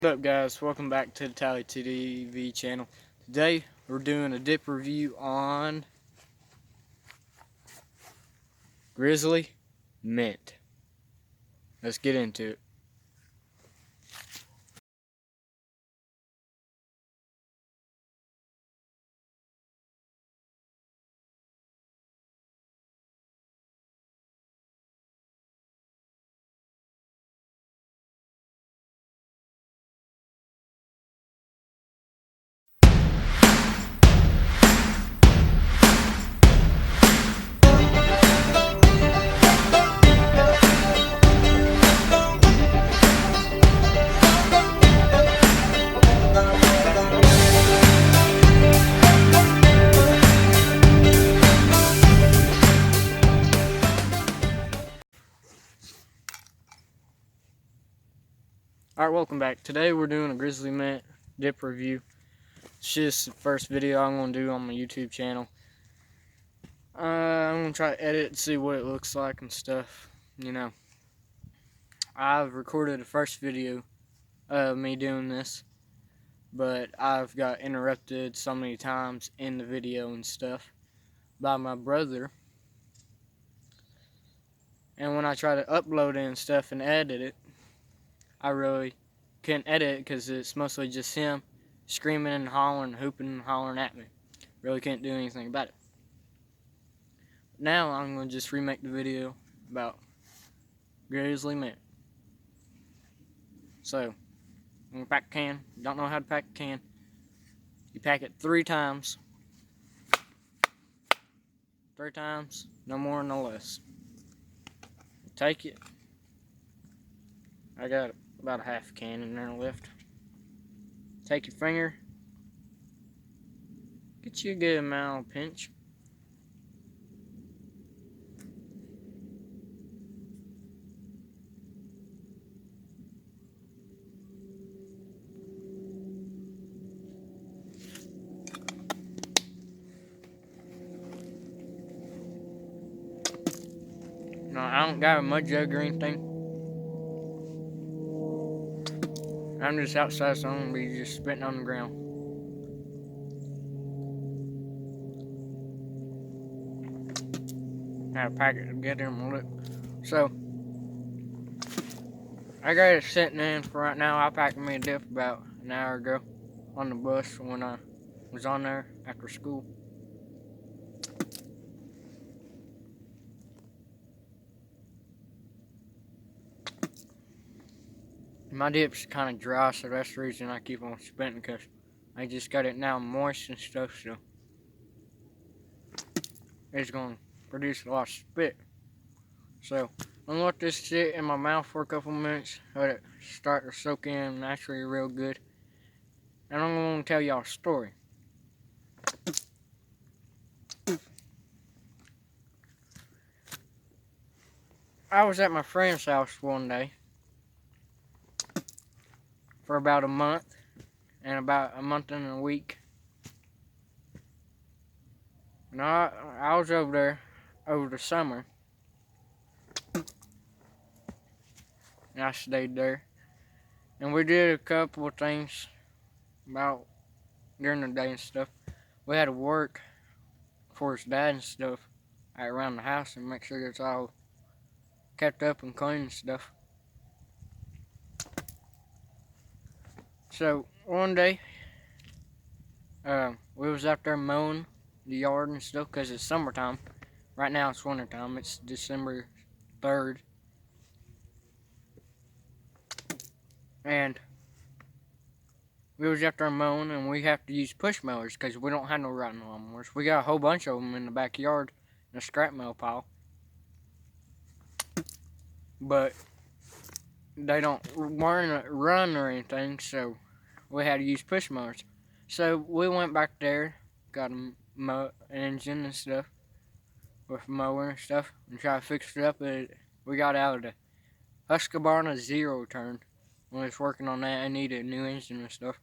What up, guys? Welcome back to the Tally TV channel. Today we're doing a dip review on Grizzly Mint. Let's get into it. Alright, welcome back. Today we're doing a Grizzly Mint dip review. It's just the first video I'm going to do on my YouTube channel. I'm going to try to edit and see what it looks like and stuff. I've recorded the first video of me doing this, but I've got interrupted so many times in the video and stuff by my brother. And when I try to upload it and stuff and edit it, I really couldn't edit it because it's mostly just him screaming and hollering, hooping and hollering at me. Really couldn't do anything about it. Now I'm going to just remake the video about Grizzly Mint. So, I'm going to pack a can. Don't know how to pack a can. You pack it 3 times. 3 times, no more, no less. Take it. I got about a half can in there left. Take your finger. Get you a good amount of pinch. No, I don't got a mud jug or anything. I'm just outside, so I'm gonna be just spitting on the ground. I pack it together in my lip. So, I got it sitting in for right now. I packed me a dip about an hour ago on the bus when I was on there after school. My dip's kind of dry, so that's the reason I keep on spitting, because I just got it now moist and stuff, so it's going to produce a lot of spit. So I'm gonna let this sit in my mouth for a couple minutes, let it start to soak in naturally real good, and I'm gonna tell y'all a story. I was at my friend's house one day for about a month, and about a month and a week. And I was over there over the summer, and I stayed there, and we did a couple of things about during the day and stuff. We had to work for his dad and stuff around the house and make sure it's all kept up and clean and stuff. So one day, we was out there mowing the yard and stuff because it's summertime. Right now it's wintertime. It's December 3rd. And we was out there mowing, and we have to use push mowers because we don't have no riding lawnmowers. We got a whole bunch of them in the backyard in a scrap metal pile. But they don't run or anything, so we had to use push mowers. So we went back there, got an engine and stuff with a mower and stuff, and tried to fix it up. But we got out of the Husqvarna Zero turn when we was working on that. I needed a new engine and stuff.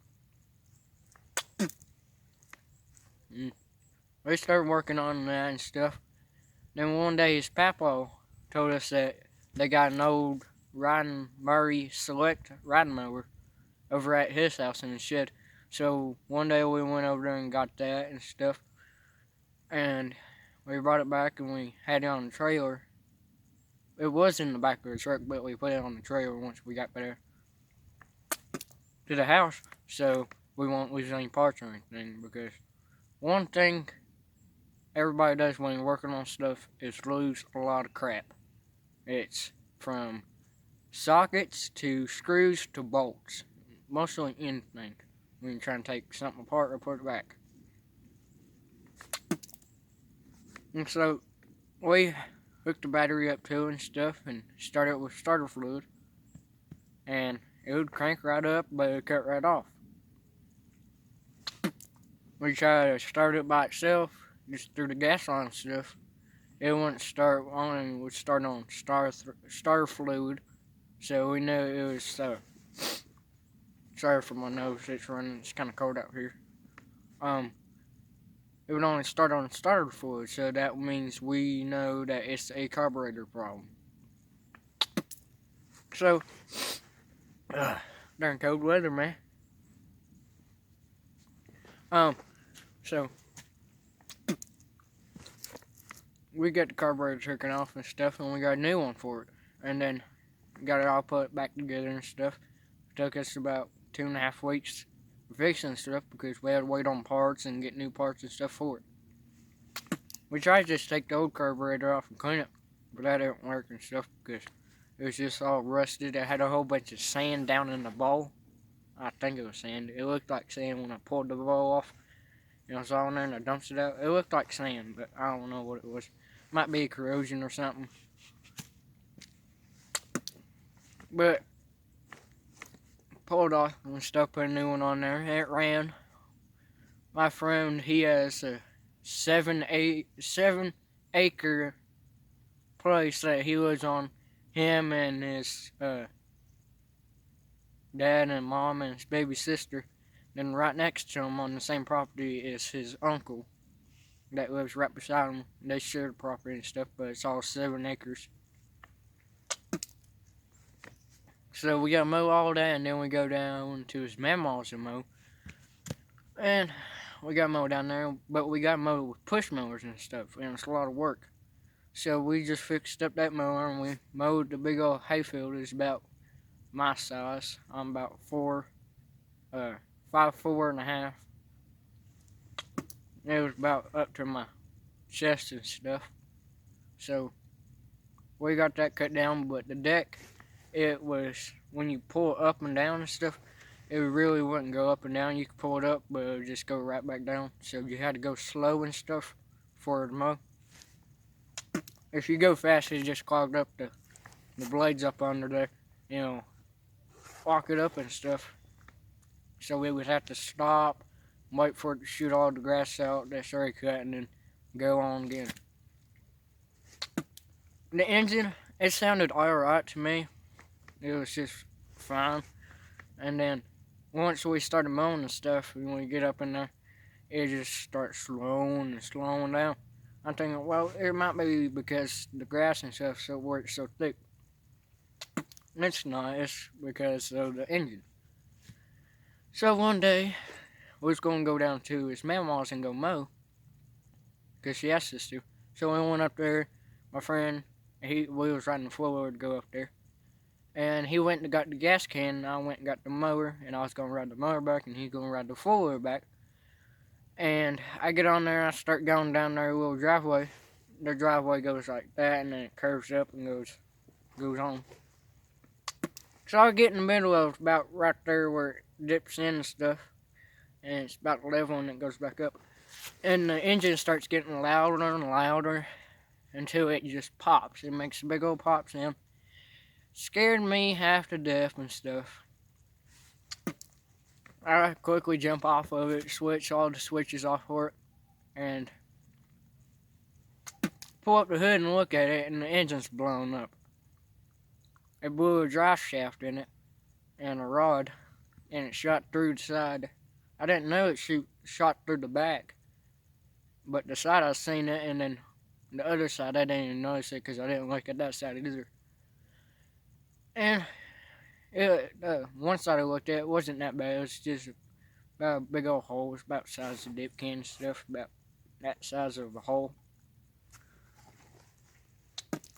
We started working on that and stuff. Then one day his papa told us that they got an old Murray Select riding mower over at his house in the shed. So one day we went over there and got that and stuff, and we brought it back and we had it on the trailer. It was in the back of the truck, but we put it on the trailer once we got there to the house, so we won't lose any parts or anything. Because one thing everybody does when you're working on stuff is lose a lot of crap. It's from sockets to screws to bolts, mostly anything when you're trying to take something apart or put it back. And so we hooked the battery up to it and stuff and started it with starter fluid, and it would crank right up, but it would cut right off. We tried to start it by itself, just through the gas line and stuff. It wouldn't start on, and would start on starter fluid, so we knew it was. Sorry for my nose, it's running. It's kind of cold out here. It would only start on starter fluid, so that means we know that it's a carburetor problem. So, darn cold weather, man. So we got the carburetor taken off and stuff, and we got a new one for it, and then got it all put back together and stuff. It took us about 2.5 weeks fixing stuff because we had to wait on parts and get new parts and stuff for it. We tried to just take the old carburetor off and clean it, but that didn't work and stuff because it was just all rusted. It had a whole bunch of sand down in the bowl. I think it was sand. It looked like sand when I pulled the bowl off. You know, I was all in there and I dumped it out. It looked like sand, but I don't know what it was. Might be corrosion or something. But pulled off and stuff, put a new one on there. It ran. My friend, he has a 7 acre place that he lives on. Him and his dad and mom and his baby sister. Then right next to him on the same property is his uncle that lives right beside him. They share the property and stuff, but it's all 7 acres. So we gotta mow all that, and then we go down to his mama's and mow. And we gotta mow down there, but we gotta mow with push mowers and stuff, and it's a lot of work. So we just fixed up that mower, and we mowed the big old hayfield. It's about my size. I'm about 5'4.5". It was about up to my chest and stuff. So we got that cut down, but the deck, it was, when you pull it up and down and stuff, it really wouldn't go up and down. You could pull it up, but it would just go right back down. So you had to go slow and stuff for it to mow. If you go fast, it just clogged up the blades up under there, you know, lock it up and stuff. So we would have to stop, wait for it to shoot all the grass out that's already cut, and then go on again. The engine, it sounded alright to me. It was just fine. And then once we started mowing and stuff, when we get up in there, it just starts slowing and slowing down. I'm thinking, well, it might be because the grass and stuff works so thick. It's not. It's because of the engine. So one day, we was going to go down to his mama's and go mow, because she asked us to. So we went up there. My friend, we was riding the four-wheeler to go up there. And he went and got the gas can, and I went and got the mower, and I was going to ride the mower back, and he's going to ride the four-wheeler back. And I get on there, and I start going down their little driveway. Their driveway goes like that, and then it curves up and goes on. So I get in the middle of about right there where it dips in and stuff, and it's about level, and it goes back up. And the engine starts getting louder and louder until it just pops. It makes a big old pop sound. Scared me half to death and stuff. I quickly jump off of it, switch all the switches off for it, and pull up the hood and look at it, and the engine's blown up. It blew a drive shaft in it and a rod, and it shot through the side. I didn't know it shot through the back, but the side I seen it, and then the other side I didn't even notice it because I didn't look at that side either. And One side I looked at, it wasn't that bad. It was just about a big old hole. It was about the size of a dip can and stuff, about that size of a hole.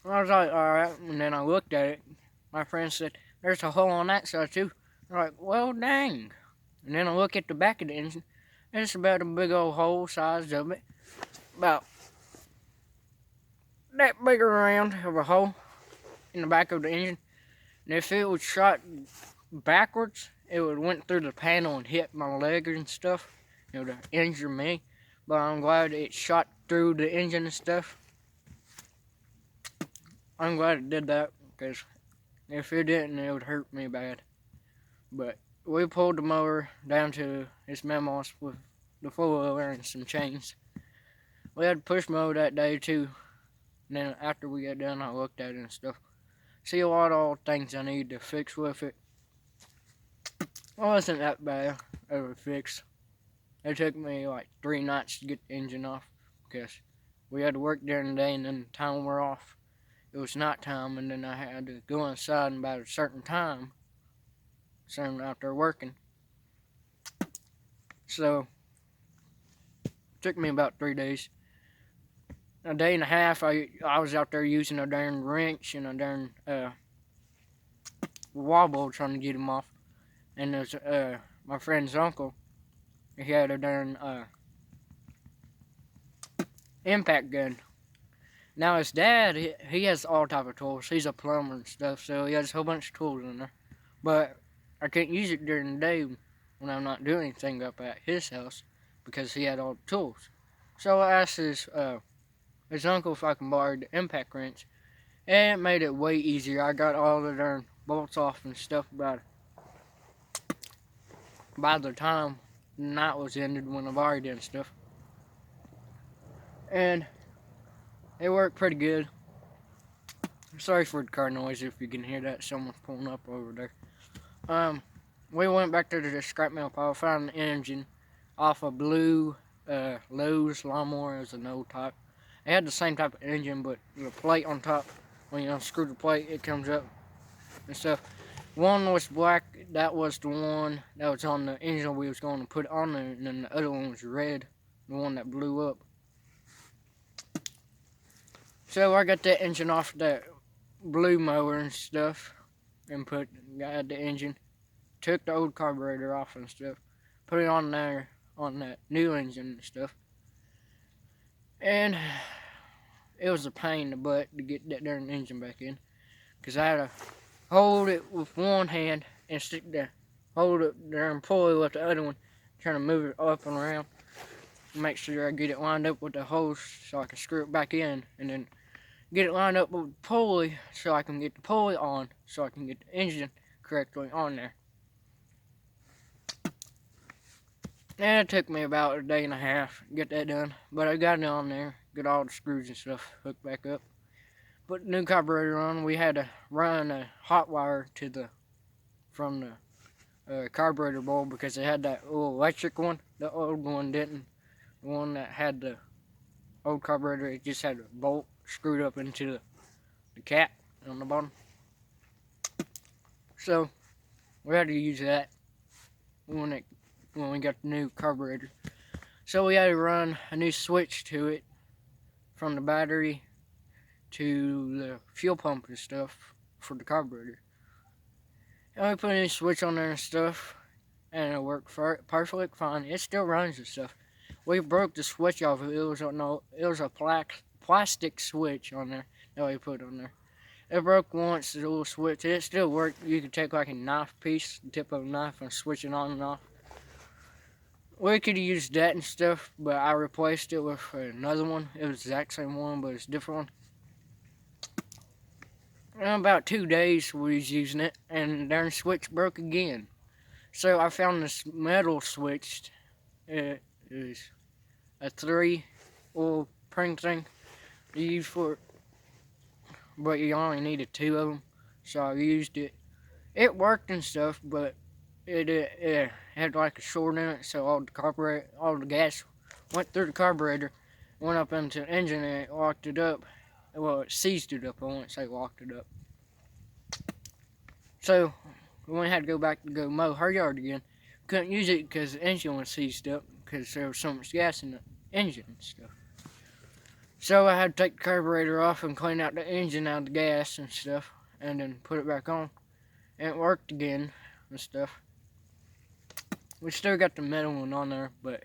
I was like, alright, and then I looked at it. My friend said, there's a hole on that side too. I'm like, well, dang. And then I look at the back of the engine. It's about a big old hole size of it. About that big around of a hole in the back of the engine. And if it was shot backwards, it would went through the panel and hit my leg and stuff. You know, to injure me. But I'm glad it shot through the engine and stuff. I'm glad it did that, because if it didn't, it would hurt me bad. But we pulled the mower down to its memos with the four-wheeler and some chains. We had to push mow that day too. And then after we got done, I looked at it and stuff. See a lot of all things I need to fix with it. It wasn't that bad of a fix. It took me like 3 nights to get the engine off, because we had to work during the day and then the time we're off. It was night time, and then I had to go inside about a certain time. So I'm out there working. So it took me about 3 days. A day and a half, I was out there using a darn wrench and a darn wobble trying to get him off. And there's my friend's uncle. He had a darn impact gun. Now his dad, he has all type of tools. He's a plumber and stuff, so he has a whole bunch of tools in there. But I couldn't use it during the day when I'm not doing anything up at his house, because he had all the tools. So I asked his uncle if I can borrow the impact wrench, and it made it way easier. I got all the darn bolts off and stuff by the time the night was ended when I've already done stuff. And it worked pretty good. Sorry for the car noise if you can hear that. Someone's pulling up over there. We went back to the scrap metal pile, found an engine off a blue Lowe's lawnmower. It was an old type. It had the same type of engine, but the plate on top, when you unscrew the plate, it comes up and stuff. One was black. That was the one that was on the engine we was going to put on there, and then the other one was red, the one that blew up. So I got that engine off that blue mower and stuff, and got the engine, took the old carburetor off and stuff, put it on there on that new engine and stuff. And it was a pain in the butt to get that darn engine back in, because I had to hold it with one hand and hold it there and pull it with the other one, trying to move it up and around, make sure I get it lined up with the hose so I can screw it back in, and then get it lined up with the pulley so I can get the pulley on, so I can get the engine correctly on there. And it took me about a day and a half to get that done, but I got it on there, got all the screws and stuff hooked back up. Put the new carburetor on. We had to run a hot wire from the carburetor bowl, because it had that old electric one. The old one didn't. The one that had the old carburetor, it just had a bolt screwed up into the cap on the bottom. So we had to use that when we got the new carburetor. So we had to run a new switch to it from the battery to the fuel pump and stuff for the carburetor. And we put a new switch on there and stuff, and it worked perfectly fine. It still runs and stuff. We broke the switch off. It was a plastic switch on there that we put on there. It broke once, the little switch. It still worked. You could take like a knife piece, the tip of a knife, and switch it on and off. We could have used that and stuff, but I replaced it with another one. It was the exact same one, but it's a different one. In about 2 days we was using it, and the darn switch broke again. So I found this metal switch. It is a 3-oil pring thing to use for it, but you only needed 2 of them. So I used it. It worked and stuff, but it had like a short in it, so all the gas went through the carburetor, went up into the engine, and it locked it up. Well, it seized it up. I won't say locked it up. So we had to go back to go mow her yard again. Couldn't use it because the engine was seized up because there was so much gas in the engine and stuff. So I had to take the carburetor off and clean out the engine out of the gas and stuff, and then put it back on. And it worked again and stuff. We still got the metal one on there, but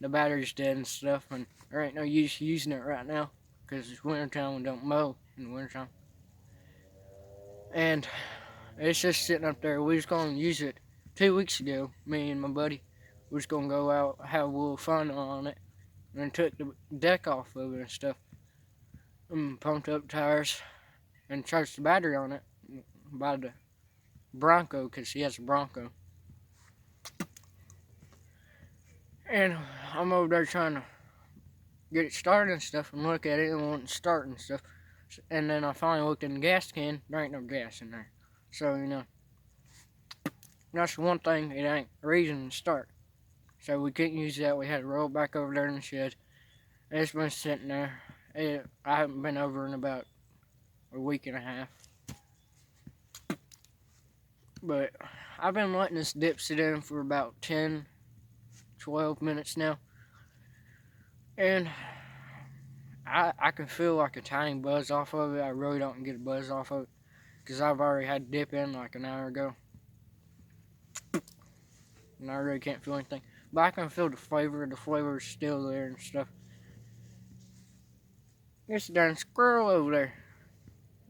the battery's dead and stuff, and there ain't no use using it right now because it's wintertime. We don't mow in the wintertime. And it's just sitting up there. We was going to use it 2 weeks ago. Me and my buddy was going to go out, have a little fun on it, and took the deck off of it and stuff. And pumped up tires and charged the battery on it by the Bronco, because he has a Bronco. And I'm over there trying to get it started and stuff, and look at it and want to start and stuff. And then I finally looked in the gas can. There ain't no gas in there. So, you know, that's one thing. It ain't a reason to start. So we couldn't use that. We had to roll it back over there in the shed. And it's been sitting there. I haven't been over in about a week and a half. But I've been letting this dip sit in for about 10, 12 minutes now. And I can feel like a tiny buzz off of it. I really don't get a buzz off of it because I've already had dip in like an hour ago. And I really can't feel anything. But I can feel the flavor. The flavor is still there and stuff. There's a darn squirrel over there.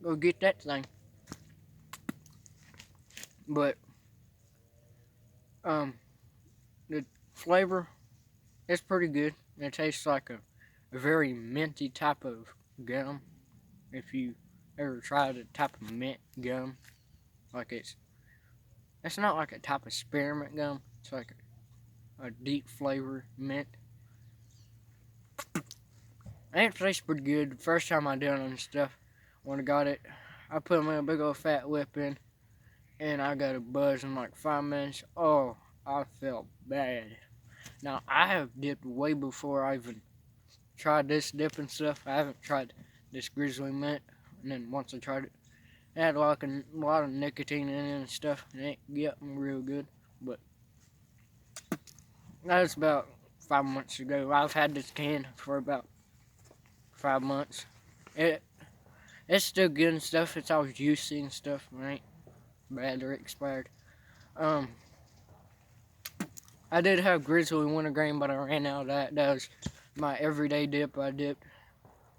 Go get that thing. But, the flavor is pretty good. It tastes like a very minty type of gum. If you ever tried a type of mint gum, like it's not like a type of spearmint gum. It's like a deep flavor mint. And it tastes pretty good. The first time I done it and stuff, when I got it, I put my big old fat lip in, and I got a buzz in like 5 minutes. Oh, I felt bad. Now, I have dipped way before I even tried this dip and stuff. I haven't tried this grizzly mint, and then once I tried it, it had like a lot of nicotine in it and stuff, and it got me real good. But that was about 5 months ago. I've had this can for about 5 months. It's still good and stuff. It's all juicy and stuff. It ain't bad or expired. I did have grizzly wintergreen, but I ran out of that. That was my everyday dip I dipped.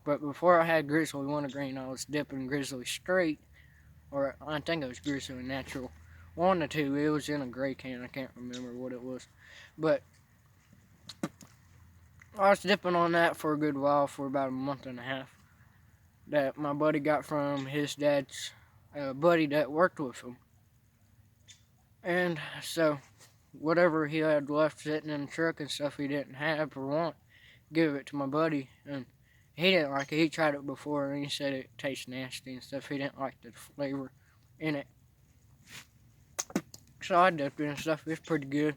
But before I had grizzly wintergreen, I was dipping grizzly straight, or I think it was grizzly natural. One or two. It was in a gray can. I can't remember what it was. But I was dipping on that for a good while, for about a month and a half. That my buddy got from his dad's buddy that worked with him. And so, whatever he had left sitting in the truck and stuff he didn't have or want, give it to my buddy. And he didn't like it. He tried it before and he said it tastes nasty and stuff. He didn't like the flavor in it. So I dipped it and stuff. It's pretty good.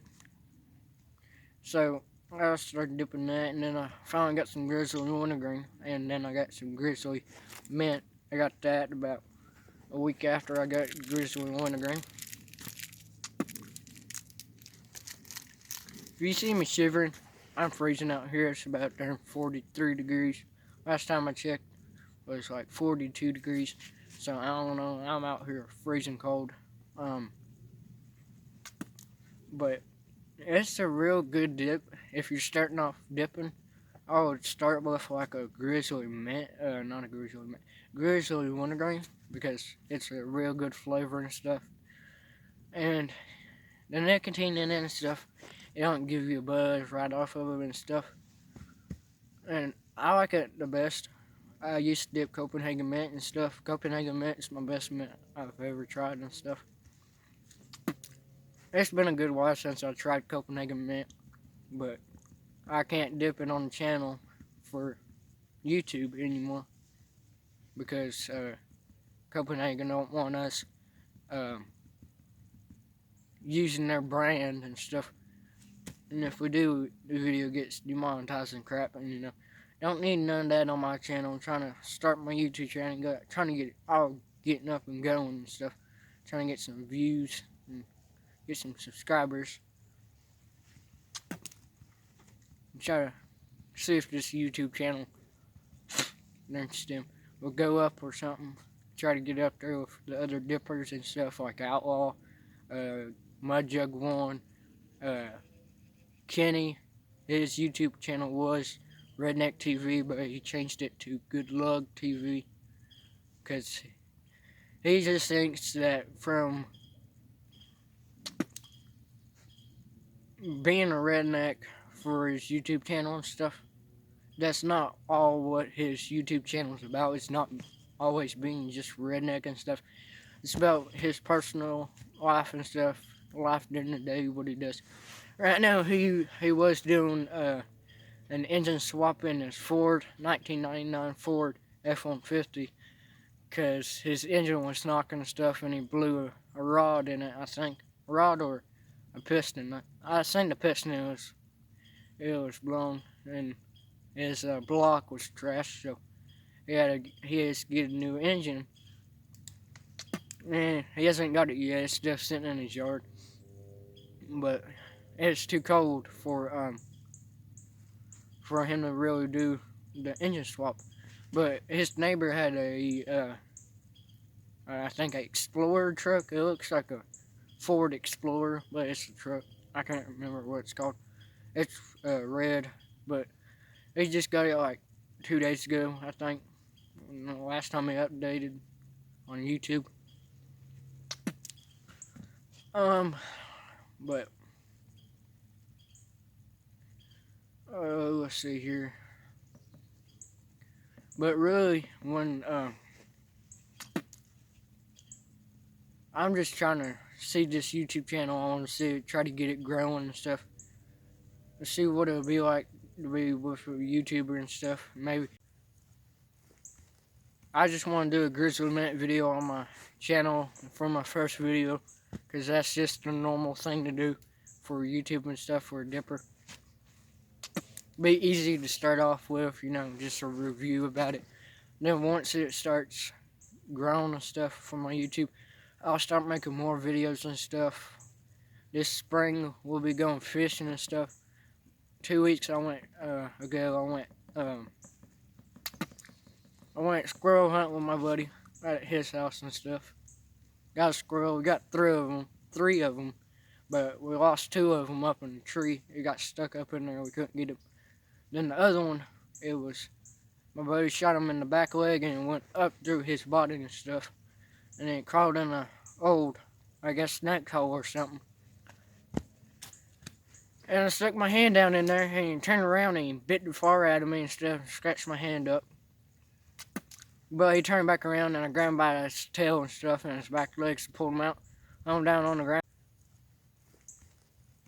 So I started dipping that, and then I finally got some grizzly wintergreen, and then I got some grizzly mint. I got that about a week after I got grizzly wintergreen. If you see me shivering, I'm freezing out here. It's about 43 degrees. Last time I checked, it was like 42 degrees. So I don't know. I'm out here freezing cold. But it's a real good dip. If you're starting off dipping, I would start with like a grizzly mint, not a grizzly mint, grizzly wintergreen, because it's a real good flavor and stuff. And the nicotine in it and stuff, it don't give you a buzz right off of it and stuff. And I like it the best. I used to dip Copenhagen mint and stuff. Copenhagen mint is my best mint I've ever tried and stuff. It's been a good while since I tried Copenhagen mint, but I can't dip it on the channel for YouTube anymore because Copenhagen don't want us using their brand and stuff. And if we do, the video gets demonetized and crap, and you know, don't need none of that on my channel. I'm trying to start my YouTube channel, trying to get it all getting up and going and stuff, trying to get some views and get some subscribers. Try to see if this YouTube channel next them will go up or something. Try to get up there with the other dippers and stuff like Outlaw, Mudjug One, Kenny. His YouTube channel was Redneck TV, but he changed it to Good Luck TV because he just thinks that from being a redneck for his YouTube channel and stuff, that's not all what his YouTube channel is about. It's not always being just redneck and stuff. It's about his personal life and stuff, life during the day, what he does. Right now, he was doing an engine swap in his Ford 1999 Ford F-150 because his engine was knocking and stuff, and he blew a rod in it. I think a rod or a piston. I think the piston it was blown, and his block was trashed, so he has to get a new engine. And he hasn't got it yet. It's just sitting in his yard, but it's too cold for him to really do the engine swap. But his neighbor had I think, an Explorer truck. It looks like a Ford Explorer, but it's a truck. I can't remember what it's called. It's red, but he just got it like 2 days ago, I think. The last time he updated on YouTube. But let's see here. But really, when I'm just trying to see this YouTube channel, I want to try to get it growing and stuff. Let's see what it'll be like to be with a YouTuber and stuff. Maybe I just want to do a grizzly minute video on my channel for my first video, because that's just a normal thing to do for YouTube and stuff for a dipper. Be easy to start off with, you know, just a review about it. Then once it starts growing and stuff for my YouTube, I'll start making more videos and stuff. This spring we'll be going fishing and stuff. 2 weeks ago I went squirrel hunting with my buddy right at his house and stuff. Got a squirrel. We got three of them, but we lost 2 of them up in a tree. It got stuck up in there. We couldn't get him. Then the other one, my buddy shot him in the back leg, and it went up through his body and stuff. And then it crawled in a old, I guess, snack hole or something. And I stuck my hand down in there, and he turned around and he bit the far out of me and stuff, and scratched my hand up. But he turned back around, and I grabbed him by his tail and stuff and his back legs to pull him out. I'm down on the ground.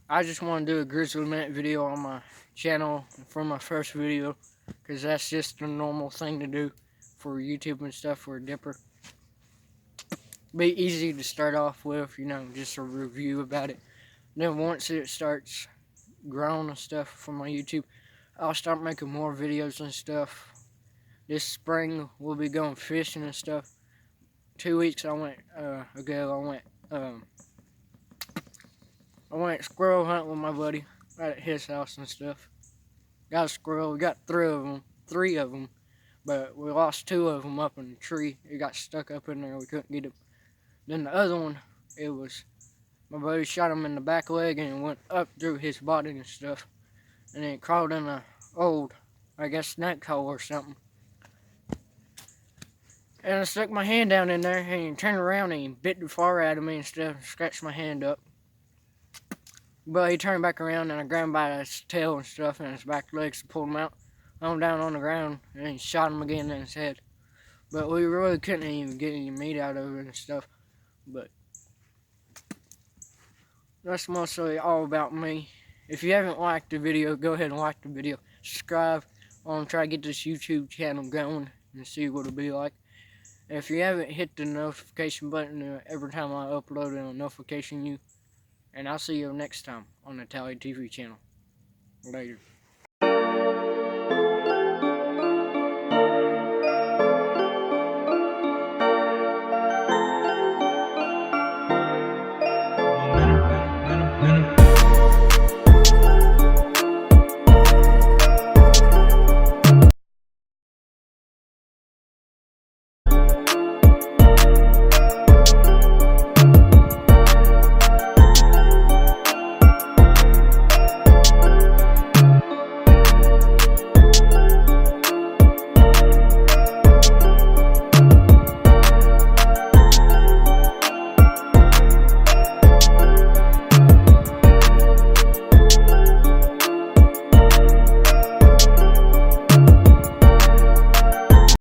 I just want to do a grizzly minute video on my channel for my first video, because that's just a normal thing to do for YouTube and stuff for a dipper. Be easy to start off with, you know, just a review about it. Then once it starts growing and stuff for my YouTube, I'll start making more videos and stuff. This spring we'll be going fishing and stuff. 2 weeks ago I went squirrel hunting with my buddy right at his house and stuff. Got a squirrel. We got 3 of them, but we lost 2 of them up in a tree. It got stuck up in there. We couldn't get him. Then the other one, my buddy shot him in the back leg, and it went up through his body and stuff. And then it crawled in a old, I guess, snack hole or something. And I stuck my hand down in there, and he turned around and he bit the far out of me and stuff, and scratched my hand up. But he turned back around, and I grabbed him by his tail and stuff and his back legs to pull him out. I'm down on the ground, and he shot him again in his head. But we really couldn't even get any meat out of it and stuff. But that's mostly all about me. If you haven't liked the video, go ahead and like the video. Subscribe. I want to try to get this YouTube channel going and see what it'll be like. And if you haven't hit the notification button every time I upload, it'll notification you. And I'll see you next time on the Tally TV channel. Later.